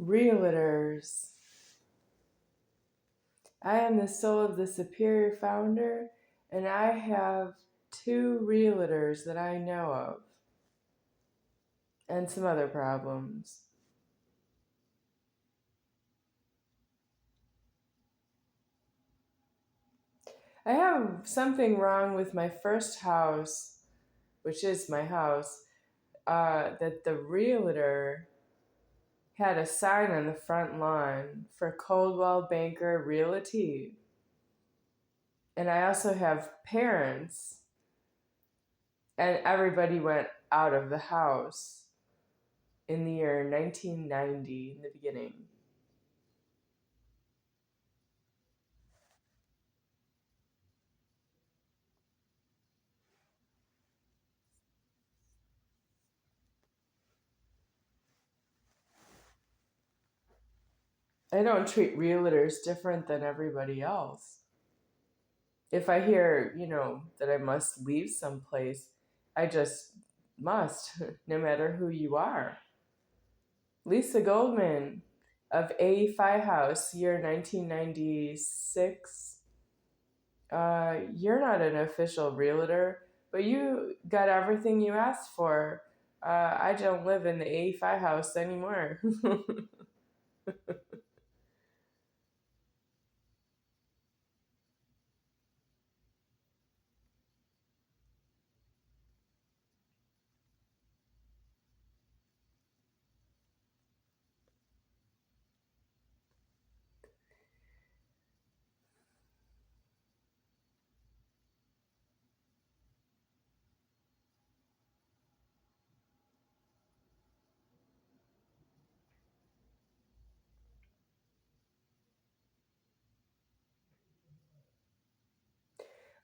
Realtors. I am the soul of the superior founder, and I have 2 realtors that I know of, and some other problems. I have something wrong with my first house, which is my house, that the realtor had a sign on the front lawn for Coldwell Banker Realty. And I also have parents, and everybody went out of the house in the year 1990, in the beginning. I don't treat realtors different than everybody else. If I hear, that I must leave someplace, I just must, no matter who you are. Lisa Goldman of A.Fi House, year 1996. You're not an official realtor, but you got everything you asked for. I don't live in the A.Fi House anymore.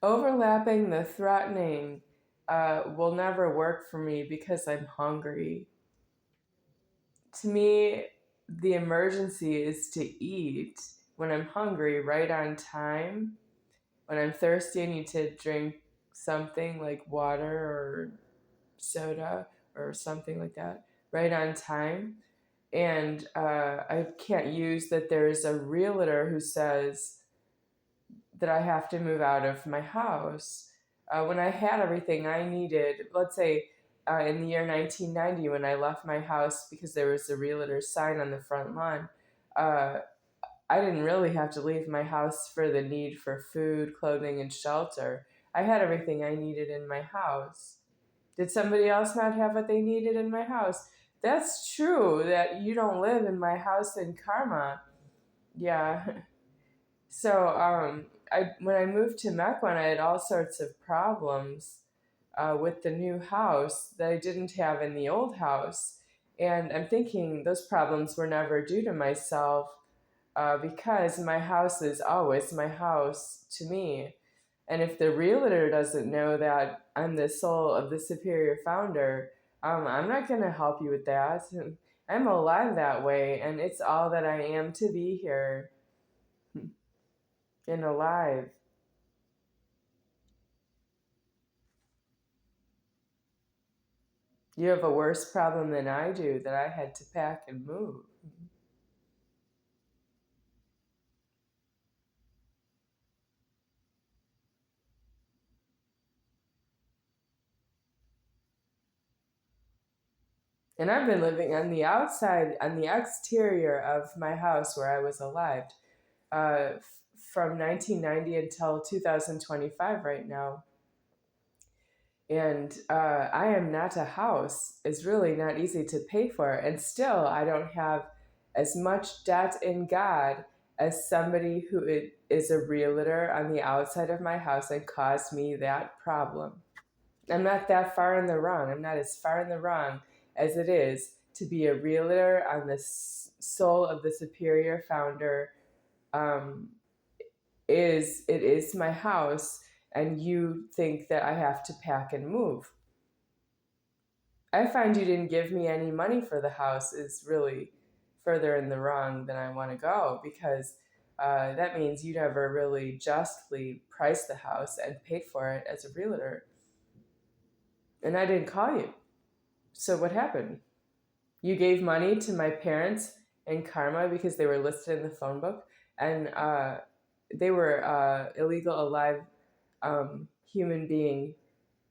Overlapping the threatening will never work for me because I'm hungry. To me, the emergency is to eat when I'm hungry, right on time. When I'm thirsty, I need to drink something like water or soda or something like that, right on time. And I can't use that there's a realtor who says that I have to move out of my house. When I had everything I needed, let's say in the year 1990 when I left my house because there was a realtor sign on the front lawn, uh, I didn't really have to leave my house for the need for food, clothing, and shelter. I had everything I needed in my house. Did somebody else not have what they needed in my house? That's true that you don't live in my house in karma. Yeah. So when I moved to Mequon, I had all sorts of problems with the new house that I didn't have in the old house. And I'm thinking those problems were never due to myself because my house is always my house to me. And if the realtor doesn't know that I'm the soul of the superior founder, I'm not going to help you with that. I'm alive that way, and it's all that I am to be here and alive. You have a worse problem than I do that I had to pack and move. And I've been living on the outside, on the exterior of my house where I was alive, uh, from 1990 until 2025 right now. And I am not a house. It's really not easy to pay for. And still, I don't have as much debt in God as somebody who is a realtor on the outside of my house and caused me that problem. I'm not that far in the wrong. I'm not as far in the wrong as it is to be a realtor on the soul of the superior founder. Um, it is my house, and you think that I have to pack and move. I find you didn't give me any money for the house is really further in the wrong than I want to go, because that means you never really justly priced the house and paid for it as a realtor. And I didn't call you. So what happened? You gave money to my parents in karma because they were listed in the phone book, and they were illegal, alive, human being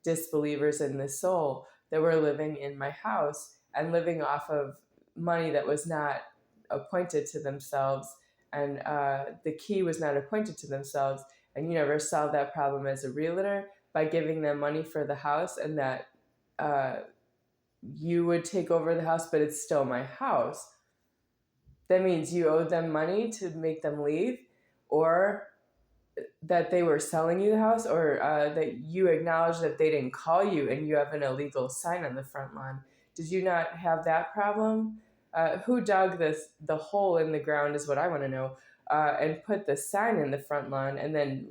disbelievers in the soul that were living in my house and living off of money that was not appointed to themselves, and the key was not appointed to themselves. And you never solve that problem as a realtor by giving them money for the house, and that uh, you would take over the house, but it's still my house. That means you owe them money to make them leave, or that they were selling you the house, or that you acknowledge that they didn't call you and you have an illegal sign on the front lawn. Did you not have that problem? Who dug the hole in the ground is what I want to know, and put the sign in the front lawn, and then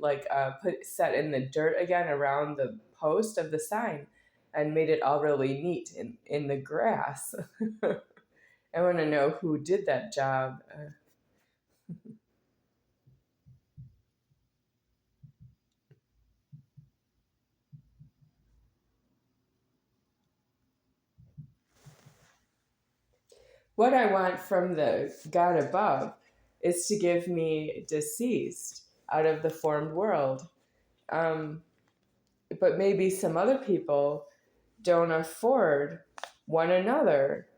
set in the dirt again around the post of the sign, and made it all really neat in the grass. I want to know who did that job. What I want from the God above is to give me deceased out of the formed world. Um, but maybe some other people don't afford one another.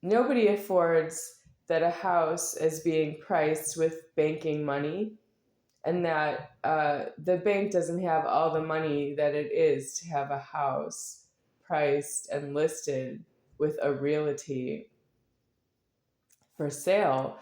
Nobody affords that a house is being priced with banking money, and that the bank doesn't have all the money that it is to have a house priced and listed with a realty for sale,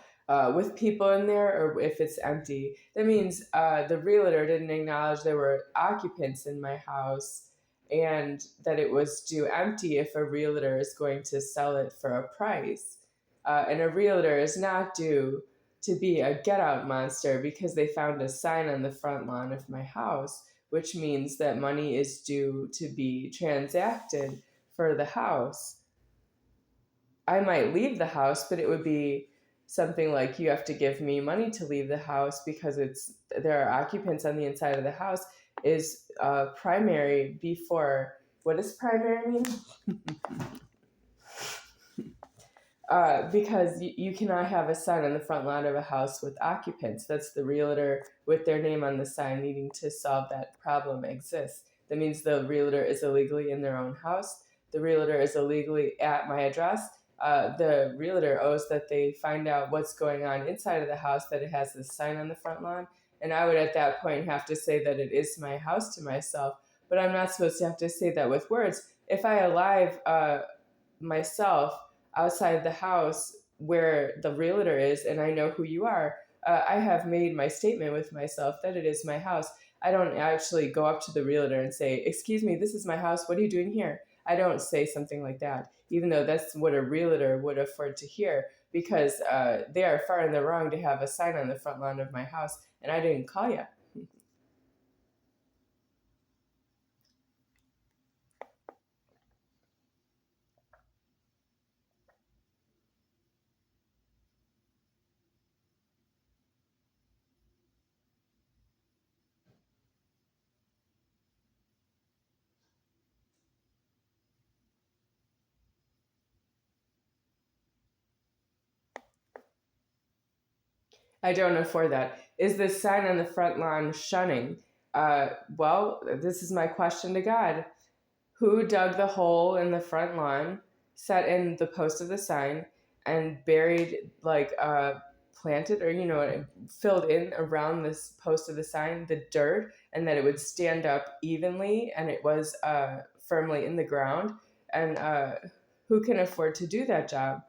with people in there, or if it's empty. That means the realtor didn't acknowledge there were occupants in my house, and that it was due empty if a realtor is going to sell it for a price. And a realtor is not due to be a get out monster because they found a sign on the front lawn of my house, which means that money is due to be transacted for the house. I might leave the house, but it would be something like, you have to give me money to leave the house because there are occupants on the inside of the house, is primary before. What does primary mean? Because you cannot have a sign on the front lawn of a house with occupants. That's the realtor with their name on the sign needing to solve that problem exists. That means the realtor is illegally in their own house. The realtor is illegally at my address. The realtor owes that they find out what's going on inside of the house, that it has this sign on the front lawn. And I would at that point have to say that it is my house to myself. But I'm not supposed to have to say that with words. If I alive myself outside the house where the realtor is, and I know who you are, I have made my statement with myself that it is my house. I don't actually go up to the realtor and say, "Excuse me, this is my house. What are you doing here?" I don't say something like that, even though that's what a realtor would afford to hear, because they are far in the wrong to have a sign on the front lawn of my house, and I didn't call you. I don't afford that. Is this sign on the front lawn shunning? Well, this is my question to God. Who dug the hole in the front lawn, set in the post of the sign, and buried, planted, or filled in around this post of the sign the dirt, and that it would stand up evenly and it was firmly in the ground? And who can afford to do that job?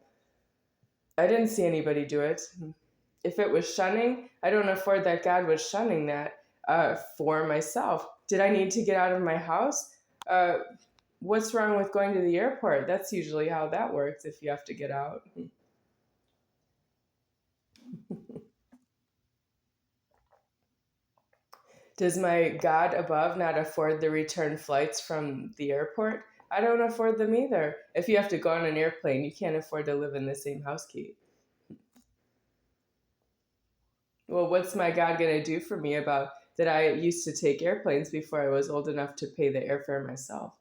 I didn't see anybody do it. If it was shunning, I don't afford that God was shunning that for myself. Did I need to get out of my house? Uh, what's wrong with going to the airport? That's usually how that works if you have to get out. Does my God above not afford the return flights from the airport? I don't afford them either. If you have to go on an airplane, you can't afford to live in the same house key. Well, what's my God going to do for me about that? I used to take airplanes before I was old enough to pay the airfare myself.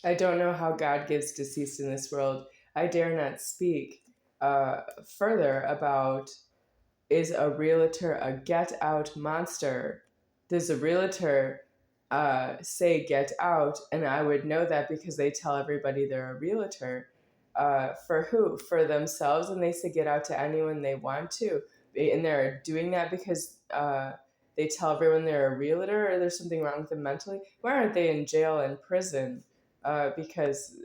I don't know how God gives deceased in this world. I dare not speak further about, is a realtor a get out monster? Does a realtor say get out? And I would know that because they tell everybody they're a realtor. For who? For themselves, and they say get out to anyone they want to. And they're doing that because they tell everyone they're a realtor, or there's something wrong with them mentally. Why aren't they in jail and prison? Because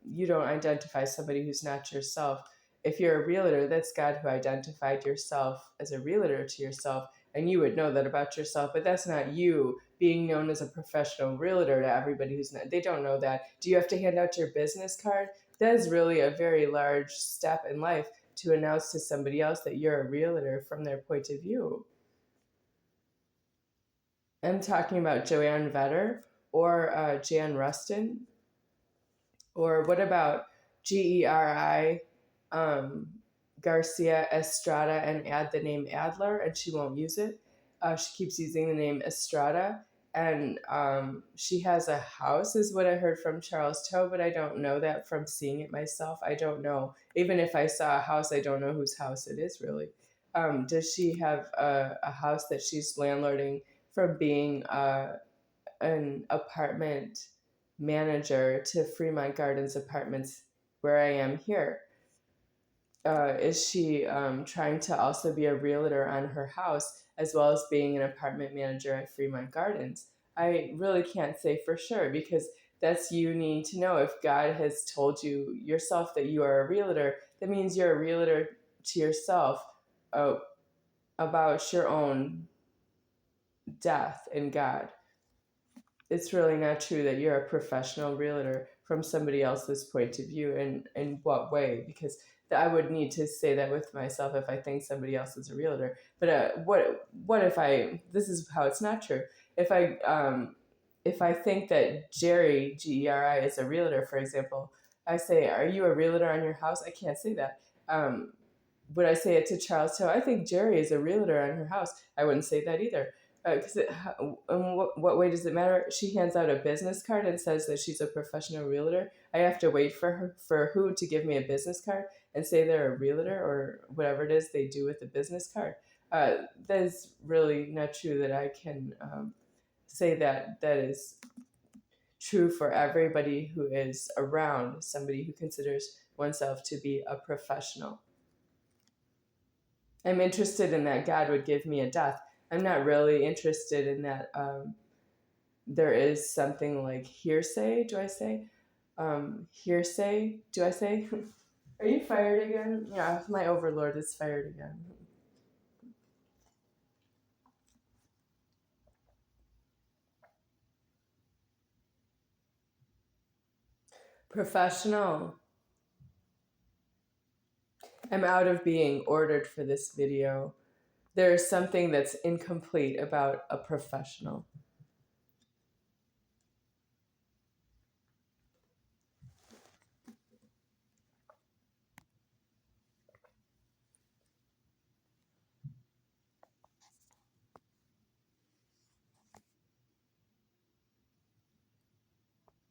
you don't identify somebody who's not yourself. If you're a realtor, that's God who identified yourself as a realtor to yourself, and you would know that about yourself, but that's not you being known as a professional realtor to everybody who's not. They don't know that. Do you have to hand out your business card? That is really a very large step in life to announce to somebody else that you're a realtor from their point of view. I'm talking about Joanne Vetter or Jan Rustin. Or what about Geri Garcia Estrada and add the name Adler, and she won't use it. She keeps using the name Estrada, and she has a house, is what I heard from Charles Toe, but I don't know that from seeing it myself. I don't know. Even if I saw a house, I don't know whose house it is really. Does she have a house that she's landlording from being an apartment manager to Fremont Gardens Apartments, where I am here? Is she trying to also be a realtor on her house as well as being an apartment manager at Fremont Gardens? I really can't say for sure because that's, you need to know. If God has told you yourself that you are a realtor, that means you're a realtor to yourself uh, about your own death in God. It's really not true that you're a professional realtor from somebody else's point of view. And in what way? Because I would need to say that with myself if I think somebody else is a realtor. But what if I, this is how it's not true. If I think that Jerry, Geri, is a realtor, for example, I say, are you a realtor on your house? I can't say that. Would I say it to Charles Toe? I think Jerry is a realtor on her house. I wouldn't say that either. Because in what way does it matter? She hands out a business card and says that she's a professional realtor. I have to wait for her, for who to give me a business card and say they're a realtor or whatever it is they do with the business card. That is really not true that I can say that that is true for everybody who is around somebody who considers oneself to be a professional. I'm interested in that God would give me a death. I'm not really interested in that there is something like hearsay. Do I say? Hearsay? Do I say? Are you fired again? Yeah, my overlord is fired again. Professional. I'm out of being ordered for this video. There is something that's incomplete about a professional.